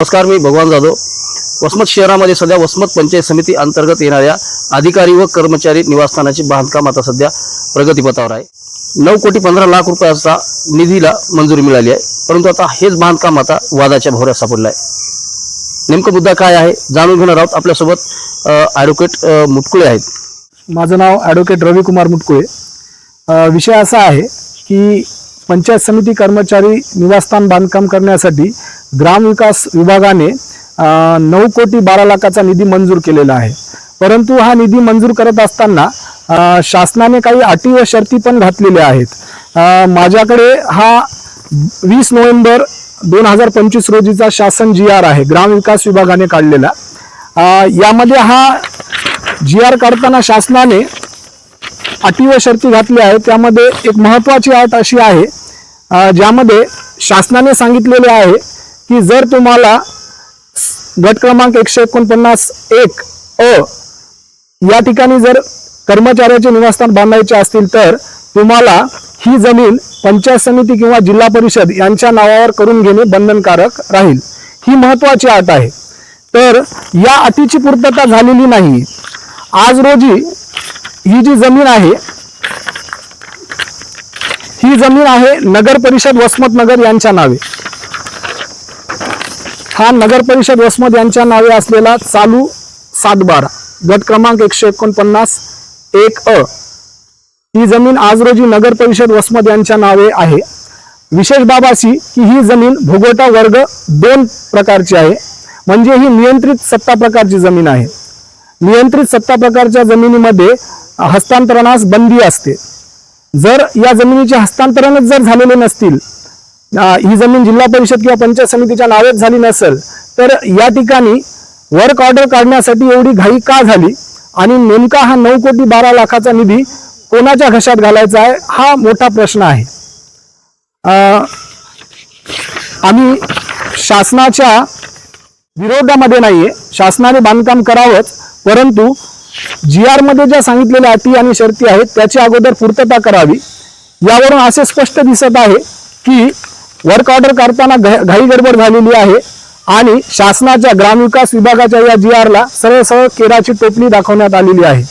नमस्कार, मी भगवान जाधव. वसमत शहरामध्ये सध्या वसमत पंचायत समिती अंतर्गत येणाऱ्या अधिकारी व कर्मचारी निवासस्थानाचे बांधकाम आता सध्या प्रगतीपथावर आहे. 9,15,00,000 रुपयाचा निधीला मंजुरी मिळाली आहे, परंतु आता हेच बांधकाम आता वादाच्या भोवऱ्यात सापडलं आहे. नेमका मुद्दा काय आहे जाणून घेणार आहोत. आपल्यासोबत ॲडव्होकेट मुटकुळे आहेत. माझं नाव ॲडव्होकेट रविकुमार मुटकुळे. विषय असा आहे की पंचायत समिती कर्मचारी निवासस्थान बांधकाम करण्यासाठी ग्रामविकास विभागाने 9,12,00,000चा निधी मंजूर केलेला आहे. परंतु हा निधी मंजूर करत असताना शासनाने काही अटी व शर्ती पण घातलेल्या आहेत. माझ्याकडे हा 20 नोव्हेंबर 2025 रोजीचा शासन GR आहे, ग्रामविकास विभागाने काढलेला. यामध्ये हा GR काढताना शासनाने अटी व शर्ती घातल्या आहेत. त्यामध्ये एक महत्त्वाची अट अशी आहे ज्यामध्ये शासनाने सांगितलेले आहे की जर तुम्हाला गट क्रमांक 149(1) अ या ठिकाणी जर कर्मचाऱ्याचे निवासस्थान बांधायचे असतील तर तुम्हाला ही जमीन पंचायत समिती किंवा जिल्हा परिषद यांच्या नावावर करून घेणे बंधनकारक राहील. ही महत्त्वाची अट आहे. तर या अटीची पूर्तता झालेली नाही. आज रोजी ही जी जमीन आहे ही जमीन आहे नगर परिषद वसमत नगर यांच्या नावे. हा नगर परिषद वसमत यांच्या नावे असलेला चालू 7/12 गट क्रमांक 149(1) अ ही जमीन आज रोजी नगर परिषद वसमत यांच्या नावे आहे. विशेष बाब अशी की ही जमीन भोगवटा वर्ग 2 प्रकारची आहे, म्हणजे ही नियंत्रित सत्ता प्रकारची जमीन आहे. नियंत्रित सत्ता प्रकारच्या जमिनीमध्ये हस्तांतरणास बंदी असते. जर या जमिनीचे हस्तांतरणच जर झालेले नसतील, ही जमीन जिल्हा परिषद किंवा पंचायत समितीच्या नावेच झाली नसेल, तर या ठिकाणी वर्क ऑर्डर काढण्यासाठी एवढी घाई का झाली आणि नेमका हा 9,12,00,000चा निधी कोणाच्या घशात घालायचा आहे हा मोठा प्रश्न आहे. आम्ही शासनाच्या विरोधामध्ये नाहीये, शासनाने बांधकाम करावंच, परंतु GR मध्ये ज्या सांगितलेल्या अटी आणि शर्ती आहेत त्याची अगोदर पूर्तता करावी. यावरून असे स्पष्ट दिसत आहे की वर्क ऑर्डर करताना घाई गडबड झालेली आहे आणि शासनाच्या ग्रामविकास विभागाच्या या GR ला सरळ सरळ केराची टोपली दाखवण्यात आलेली आहे.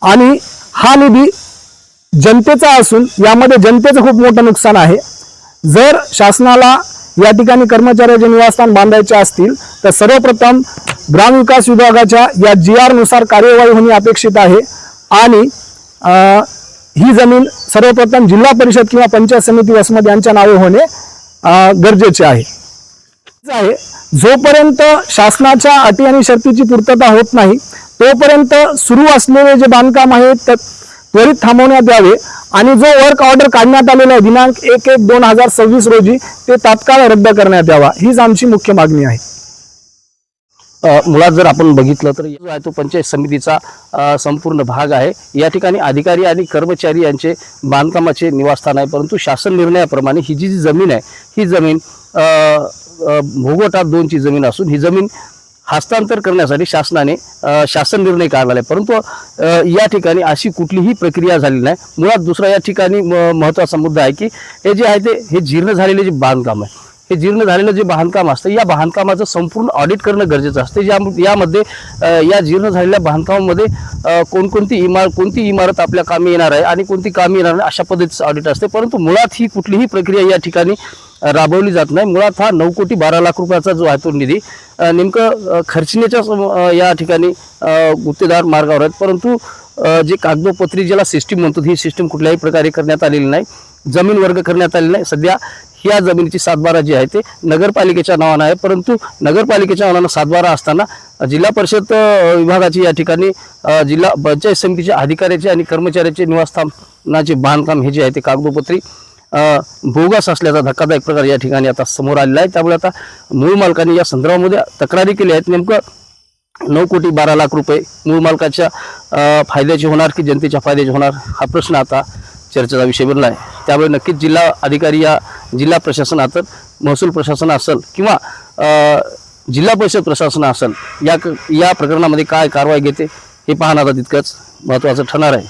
आणि हा निधी जनतेचा असून यामध्ये जनतेचं खूप मोठं नुकसान आहे. जर शासनाला या ठिकाणी कर्मचाऱ्याचे निवासस्थान बांधायचे असतील तर सर्वप्रथम ग्रामविकास विभागाच्या या GR नुसार कार्यवाही होणे अपेक्षित आहे आणि ही जमीन सर्वप्रथम जिल्हा परिषद किंवा पंचायत समिती वसमत यांच्या नावे होणे गरजेचे आहे. जोपर्यंत शासनाच्या अटी आणि शर्तीची पूर्तता होत नाही तोपर्यंत सुरू असलेले जे बांधकाम आहे त्वरित थांबवण्यात यावे आणि जो वर्क ऑर्डर काढण्यात आलेला आहे दिनांक 1/1/2026 रोजी ते तात्काळ रद्द करण्यात यावा, हीच आमची मुख्य मागणी आहे. मुळात जर आपण बघितलं तर जो आहे तो पंचायत समितीचा संपूर्ण भाग आहे. या ठिकाणी अधिकारी आणि कर्मचारी यांचे बांधकामाचे निवासस्थान आहे, परंतु शासन निर्णयाप्रमाणे ही जी जमीन आहे ही जमीन भोगवटा 2ची जमीन असून ही जमीन हस्तांतर करण्यासाठी शासनाने शासन निर्णय काढला आहे, परंतु या ठिकाणी अशी कुठलीही प्रक्रिया झाली नाही. मुळात दुसरा या ठिकाणी महत्त्वाचा मुद्दा आहे की हे जे आहे हे जीर्ण झालेले जे बांधकाम आहे, हे जीर्ण झालेलं जे बांधकाम असतं या बांधकामाचं संपूर्ण ऑडिट करणं गरजेचं असतं. यामध्ये या जीर्ण झालेल्या बांधकामामध्ये कोणती इमारत आपल्या कामी येणार आहे आणि कोणती कामी येणार नाही अशा पद्धतीचं ऑडिट असते, परंतु मुळात ही कुठलीही प्रक्रिया या ठिकाणी राबवली जात नाही. मुळात हा 9,12,00,000 रुपयाचा जो आहे तो निधी नेमकं खर्चण्याच्या या ठिकाणी गुत्तेदार मार्गावर आहेत, परंतु जे कागदोपत्री ज्याला सिस्टीम म्हणतो ही सिस्टीम कुठल्याही प्रकारे करण्यात आलेली नाही. जमीन वर्ग करण्यात आलेली नाही. सध्या ह्या जमिनीची 7/12 जी आहे ते नगरपालिकेच्या नावानं आहे, परंतु नगरपालिकेच्या नावानं 7/12 असताना जिल्हा परिषद विभागाची या ठिकाणी जिल्हा पंचायत समितीच्या अधिकाऱ्याचे आणि कर्मचाऱ्याचे निवासस्थानाचे बांधकाम हे जे आहे ते कागदोपत्री बोगस असल्याचा धक्कादायक प्रकार या ठिकाणी आता समोर आलेला आहे. त्यामुळे आता मूळ मालकांनी या संदर्भामध्ये तक्रारी केली आहेत. नेमकं 9,12,00,000 रुपये मूळ मालकाच्या फायद्याचे होणार की जनतेच्या फायद्याचे होणार हा प्रश्न आता चर्चेचा विषय बनला आहे. त्यामुळे नक्कीच जिल्हा अधिकारी या जिल्हा प्रशासन असेल, महसूल प्रशासन असेल किंवा जिल्हा परिषद प्रशासन असेल या प्रकरणामध्ये काय कारवाई घेते हे पाहणं आता तितकंच महत्त्वाचं ठरणार आहे.